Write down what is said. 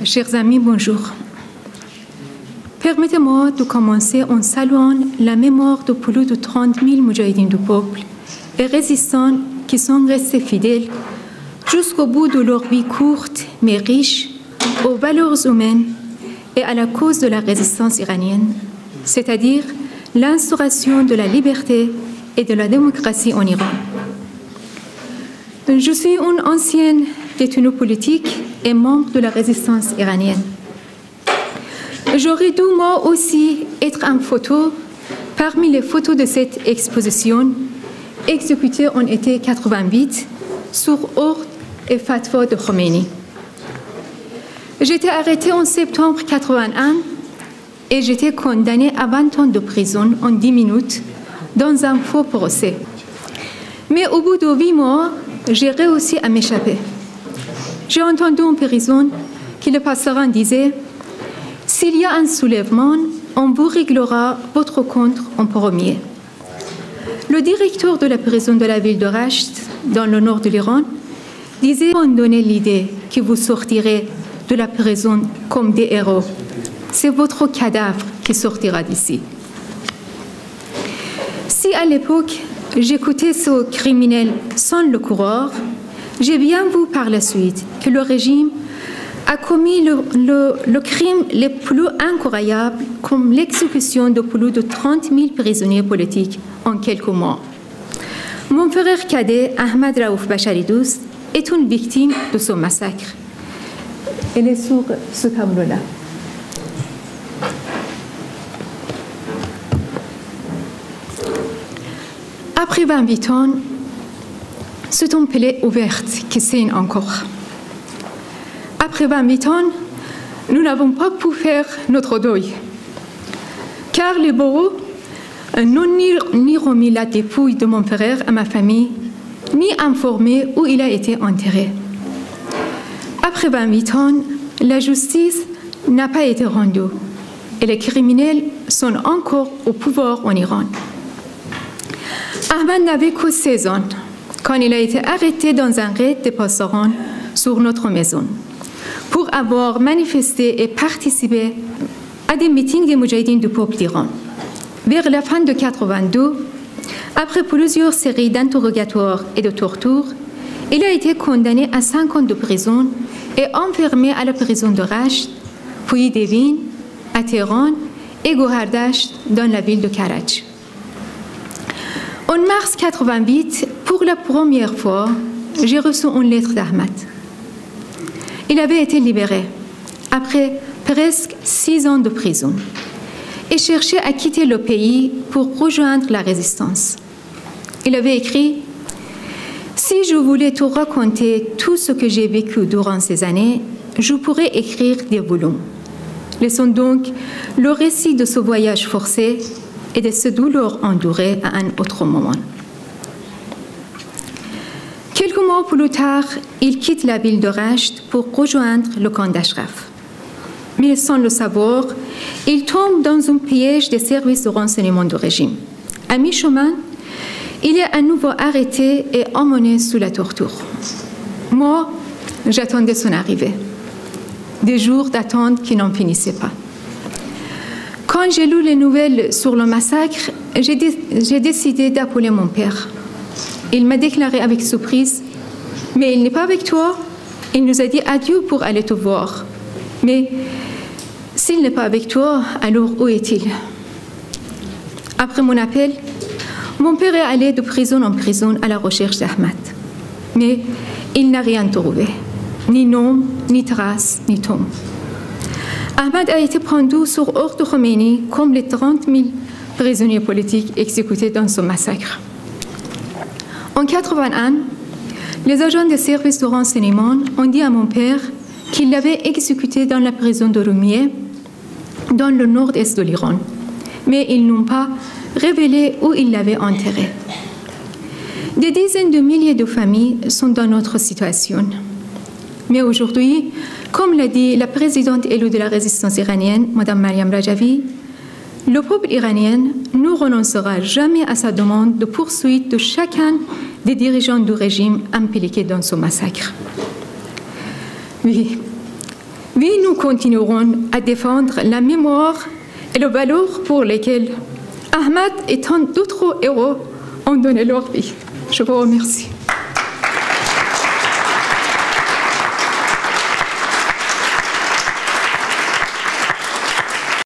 Chers amis, bonjour. Permettez-moi de commencer en saluant la mémoire de plus de 30 000 moudjahidines du peuple et résistants qui sont restés fidèles jusqu'au bout de leur vie courte mais riche aux valeurs humaines et à la cause de la résistance iranienne, c'est-à-dire l'instauration de la liberté et de la démocratie en Iran. Je suis une ancienne détenue politique et membre de la résistance iranienne. J'aurais dû moi aussi être en photo parmi les photos de cette exposition exécutée en été 88 sur ordre et fatwa de Khomeini. J'étais arrêtée en septembre 81 et j'étais condamnée à 20 ans de prison en 10 minutes dans un faux procès. Mais au bout de 8 mois, j'ai réussi à m'échapper. J'ai entendu en prison que le pasteur disait « S'il y a un soulèvement, on vous réglera votre compte en premier ». Le directeur de la prison de la ville de Rasht, dans le nord de l'Iran, disait « On donnait l'idée que vous sortirez de la prison comme des héros. C'est votre cadavre qui sortira d'ici ». Si à l'époque, j'écoutais ce criminel sans le coureur, j'ai bien vu par la suite que le régime a commis le crime le plus incroyable, comme l'exécution de plus de 30 000 prisonniers politiques en quelques mois. Mon frère cadet, Ahmad Raouf Bachari-Doust, est une victime de ce massacre. Elle est sur ce tableau-là. Après 28 ans, c'est une plaie ouverte qui saigne encore. Après 28 ans, nous n'avons pas pu faire notre deuil, car les bourreaux n'ont ni remis la dépouille de mon frère à ma famille, ni informé où il a été enterré. Après 28 ans, la justice n'a pas été rendue et les criminels sont encore au pouvoir en Iran. Ahmad n'avait que 16 ans quand il a été arrêté dans un raid de passeron sur notre maison pour avoir manifesté et participé à des meetings des moudjahidines du peuple d'Iran. Vers la fin de 1982, après plusieurs séries d'interrogatoires et de tortures, il a été condamné à 5 ans de prison et enfermé à la prison de Rasht, puis d'Evin, à Téhéran et Gohardasht dans la ville de Karaj. En mars 1988, pour la première fois, j'ai reçu une lettre d'Ahmad. Il avait été libéré après presque 6 ans de prison et cherchait à quitter le pays pour rejoindre la résistance. Il avait écrit « Si je voulais te raconter tout ce que j'ai vécu durant ces années, je pourrais écrire des volumes. Laissons donc le récit de ce voyage forcé et de ces douleurs endurées à un autre moment. » Quelques mois plus tard, il quitte la ville de Rasht pour rejoindre le camp d'Ashraf. Mais sans le savoir, il tombe dans un piège des services de renseignement du régime. À mi-chemin, il est à nouveau arrêté et emmené sous la torture. Moi, j'attendais son arrivée. Des jours d'attente qui n'en finissaient pas. Quand j'ai lu les nouvelles sur le massacre, j'ai décidé d'appeler mon père. Il m'a déclaré avec surprise « Mais il n'est pas avec toi. Il nous a dit adieu pour aller te voir. Mais s'il n'est pas avec toi, alors où est-il » Après mon appel, mon père est allé de prison en prison à la recherche d'Ahmad. Mais il n'a rien trouvé. Ni nom, ni trace, ni tombe. Ahmad a été pendu sur ordre de Khomeini comme les 30 000 prisonniers politiques exécutés dans ce massacre. En 1981, les agents des services de renseignement ont dit à mon père qu'il l'avait exécuté dans la prison de Roumieh, dans le nord-est de l'Iran, mais ils n'ont pas révélé où il l'avait enterré. Des dizaines de milliers de familles sont dans notre situation. Mais aujourd'hui, comme l'a dit la présidente élue de la résistance iranienne, Mme Mariam Rajavi, le peuple iranien ne renoncera jamais à sa demande de poursuite de chacun des dirigeants du régime impliqués dans ce massacre. Oui, Oui, nous continuerons à défendre la mémoire et les valeurs pour lesquelles Ahmed et tant d'autres héros ont donné leur vie. Je vous remercie.